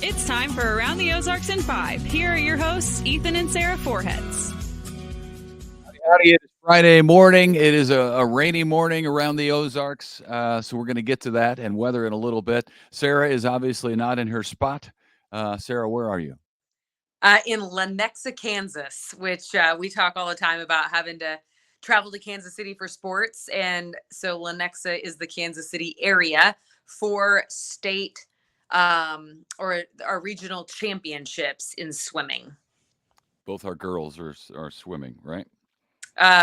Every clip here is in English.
It's time for Around the Ozarks in 5. Here are your hosts, Ethan and Sarah Foreheads. Howdy, it is Friday morning. It is a rainy morning around the Ozarks, so we're going to get to that and weather in a little bit. Sarah is obviously not in her spot. Sarah, where are you? In Lenexa, Kansas, which we talk all the time about having to travel to Kansas City for sports. And so Lenexa is the Kansas City area for state or our regional championships in swimming. Both our girls are swimming, right?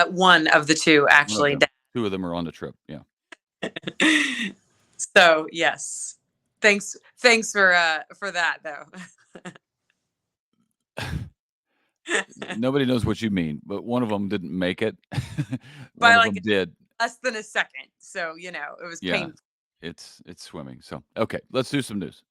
One of the two, actually. Two of them are on the trip, yeah. So, yes. Thanks for that, though. Nobody knows what you mean, but one of them didn't make it. By One of them did. Less than a second. So, it was painful. It's swimming. So, okay, let's do some news.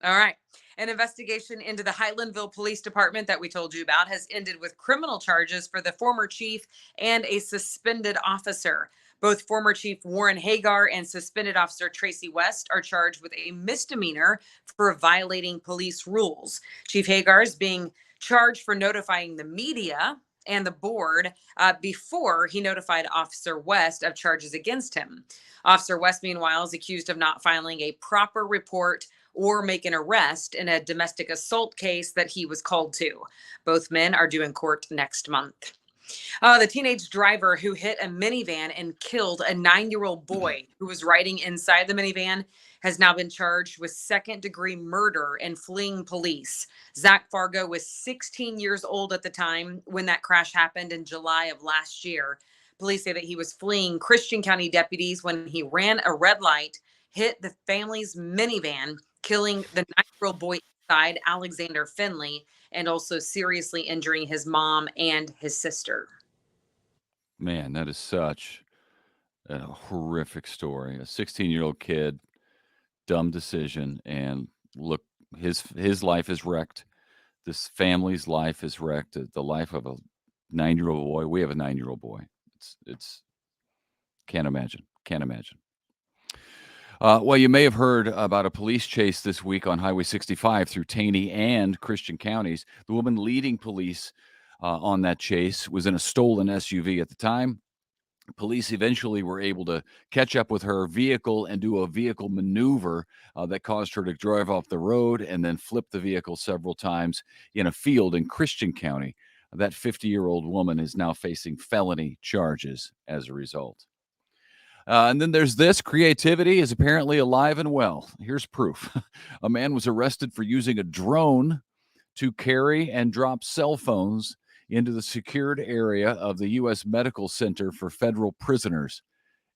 All right. An investigation into the Highlandville Police Department that we told you about has ended with criminal charges for the former chief and a suspended officer. Both former Chief Warren Hagar and suspended officer Tracy West are charged with a misdemeanor for violating police rules. Chief Hagar is being charged for notifying the media and the board before he notified Officer West of charges against him. Officer West, meanwhile, is accused of not filing a proper report or make an arrest in a domestic assault case that he was called to. Both men are due in court next month. The teenage driver who hit a minivan and killed a 9-year-old boy who was riding inside the minivan has now been charged with second-degree murder and fleeing police. Zach Fargo was 16 years old at the time when that crash happened in July of last year. Police say that he was fleeing Christian County deputies when he ran a red light, hit the family's minivan, killing the 9-year-old boy inside, Alexander Finley, and also seriously injuring his mom and his sister. Man, that is such a horrific story. A 16-year-old kid, dumb decision, and look, his life is wrecked. This family's life is wrecked. The life of a 9-year-old boy. We have a 9-year-old boy. It's can't imagine. Well, you may have heard about a police chase this week on Highway 65 through Taney and Christian counties. The woman leading police on that chase was in a stolen SUV at the time. Police eventually were able to catch up with her vehicle and do a vehicle maneuver that caused her to drive off the road and then flip the vehicle several times in a field in Christian County. That 50-year-old woman is now facing felony charges as a result. And then there's this. Creativity is apparently alive and well. Here's proof. A man was arrested for using a drone to carry and drop cell phones into the secured area of the U.S. Medical Center for Federal Prisoners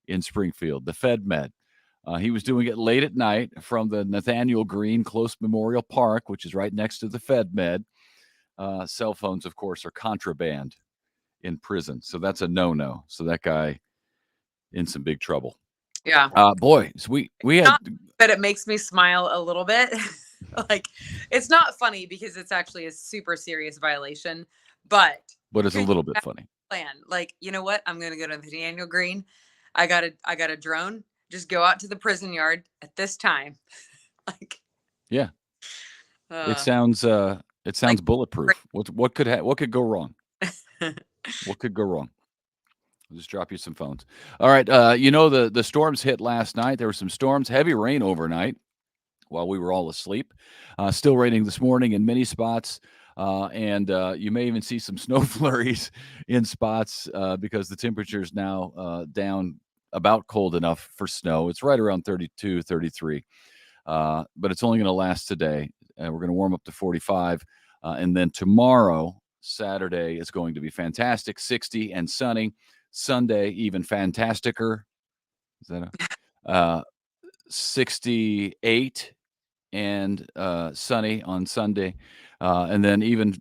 in Springfield, the FedMed. He was doing it late at night from the Nathaniel Green Close Memorial Park, which is right next to the FedMed. Cell phones, of course, are contraband in prison, so that's a no-no. So that guy in some big trouble. Yeah. Boys, we had. But it makes me smile a little bit. Like, it's not funny because it's actually a super serious violation, but it's a little bit funny. Plan, like, you know what? I'm gonna go to the Daniel Green. I got a drone. Just go out to the prison yard at this time. Like, yeah. It sounds like bulletproof. What could go wrong? What could go wrong? I'll just drop you some phones. All right. The storms hit last night. There were some storms, heavy rain overnight while we were all asleep. Still raining this morning in many spots. And you may even see some snow flurries in spots because the temperature is now down about cold enough for snow. It's right around 32, 33. But it's only going to last today. We're going to warm up to 45. And then tomorrow, Saturday, is going to be fantastic, 60 and sunny. Sunday, even fantasticer. Is that 68 and sunny on Sunday. And then even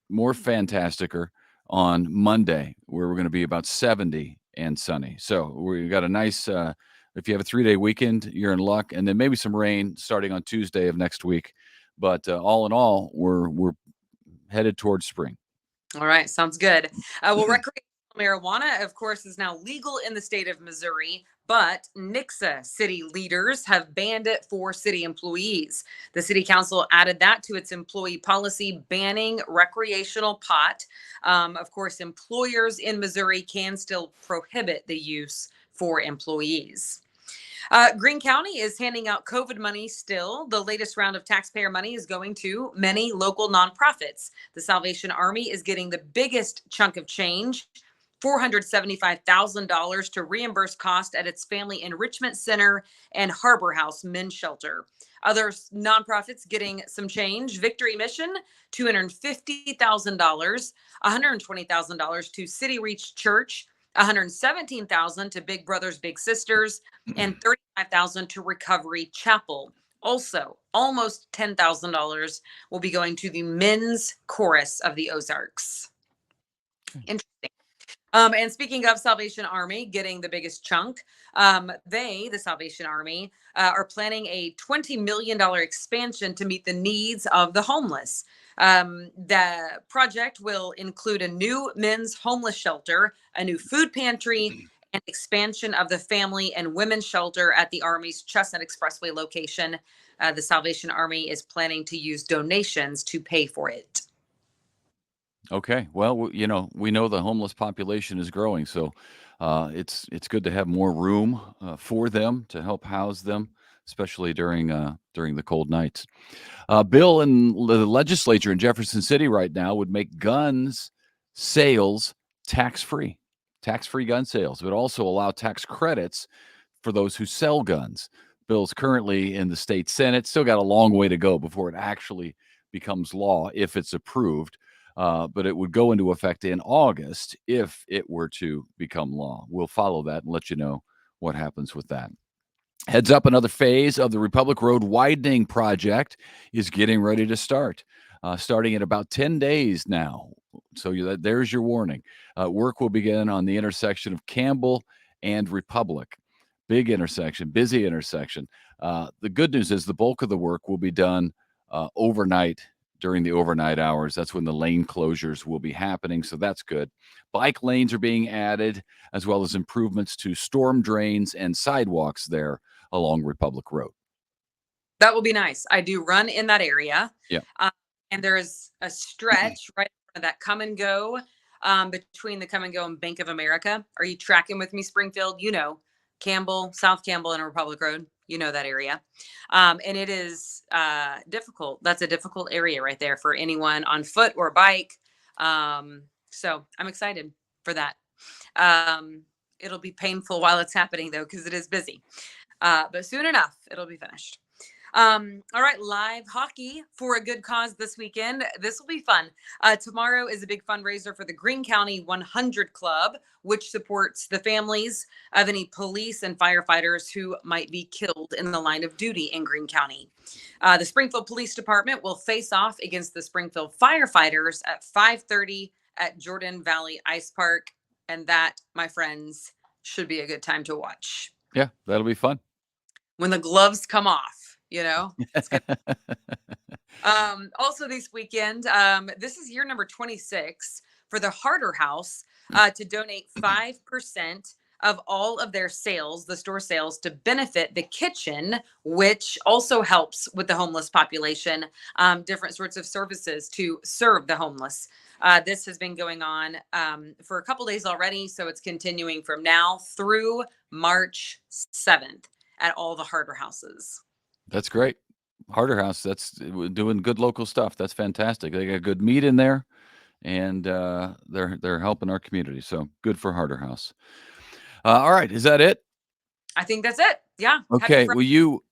more fantasticer on Monday, where we're going to be about 70 and sunny. So we got a nice, if you have a 3-day weekend, you're in luck. And then maybe some rain starting on Tuesday of next week. But all in all, we're headed towards spring. All right. Sounds good. Well, recreational marijuana, of course, is now legal in the state of Missouri, but Nixa city leaders have banned it for city employees. The city council added that to its employee policy banning recreational pot. Of course, employers in Missouri can still prohibit the use for employees. Greene County is handing out COVID money still. The latest round of taxpayer money is going to many local nonprofits. The Salvation Army is getting the biggest chunk of change, $475,000 to reimburse cost at its Family Enrichment Center and Harbor House Men's Shelter. Other nonprofits getting some change: Victory Mission, $250,000, $120,000 to City Reach Church, $117,000 to Big Brothers Big Sisters, and $35,000 to Recovery Chapel. Also, almost $10,000 will be going to the men's chorus of the Ozarks. Interesting. And speaking of Salvation Army getting the biggest chunk, the Salvation Army, are planning a $20 million expansion to meet the needs of the homeless. The project will include a new men's homeless shelter, a new food pantry, and expansion of the family and women's shelter at the Army's Chestnut Expressway location. The Salvation Army is planning to use donations to pay for it. Okay. Well, we know the homeless population is growing, so it's good to have more room for them to help house them, especially during the cold nights. Bill in the legislature in Jefferson City right now would make guns sales tax-free gun sales, but also allow tax credits for those who sell guns. Bill's currently in the state Senate. Still got a long way to go before it actually becomes law if it's approved. But it would go into effect in August if it were to become law. We'll follow that and let you know what happens with that. Heads up, another phase of the Republic Road widening project is getting ready to start, starting in about 10 days now. So there's your warning. Work will begin on the intersection of Campbell and Republic. Big intersection, busy intersection. The good news is the bulk of the work will be done overnight, during the overnight hours. That's when the lane closures will be happening, so that's good. Bike lanes are being added, as well as improvements to storm drains and sidewalks there along Republic Road. That will be nice. I do run in that area. Yeah. And there is a stretch right in front of that come and go, between the come and go and Bank of America. Are you tracking with me, Springfield? Campbell, South Campbell and Republic Road. You know that area. And it is difficult. That's a difficult area right there for anyone on foot or bike. So I'm excited for that. It'll be painful while it's happening, though, because it is busy. But soon enough, it'll be finished. All right, live hockey for a good cause this weekend. This will be fun. Tomorrow is a big fundraiser for the Greene County 100 Club, which supports the families of any police and firefighters who might be killed in the line of duty in Greene County. The Springfield Police Department will face off against the Springfield firefighters at 5:30 at Jordan Valley Ice Park. And that, my friends, should be a good time to watch. Yeah, that'll be fun. When the gloves come off, it's good. Also this weekend, this is year number 26 for the Harder House to donate 5% of all of their sales, the store sales, to benefit the kitchen, which also helps with the homeless population, different sorts of services to serve the homeless. This has been going on for a couple days already, so it's continuing from now through March 7th at all the Harder Houses. That's great. Harder House, that's doing good local stuff. That's fantastic. They got good meat in there, and they're helping our community. So good for Harder House. All right, is that it? I think that's it. Yeah. Okay. Well, you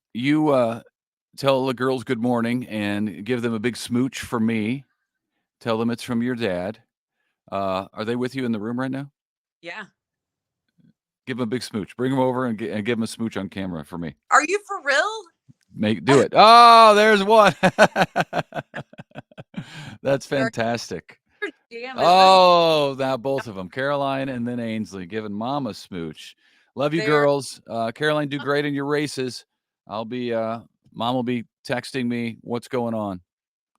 tell the girls good morning and give them a big smooch from me. Tell them it's from your dad. Are they with you in the room right now? Yeah. Give them a big smooch. Bring them over and give them a smooch on camera for me. Are you for real? Do it. Oh, there's one. That's fantastic. Oh, now both of them, Caroline and then Ainsley, giving Mom a smooch. Love you, girls. Caroline, do great in your races. Mom will be texting me what's going on.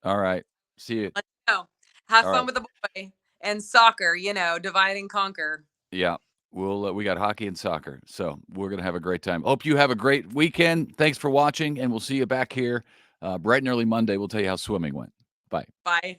All right. See you. Let's go. Have fun with the boy and soccer, divide and conquer. Yeah. We got hockey and soccer, so we're gonna have a great time. Hope you have a great weekend. Thanks for watching, and we'll see you back here bright and early Monday. We'll tell you how swimming went. Bye. Bye.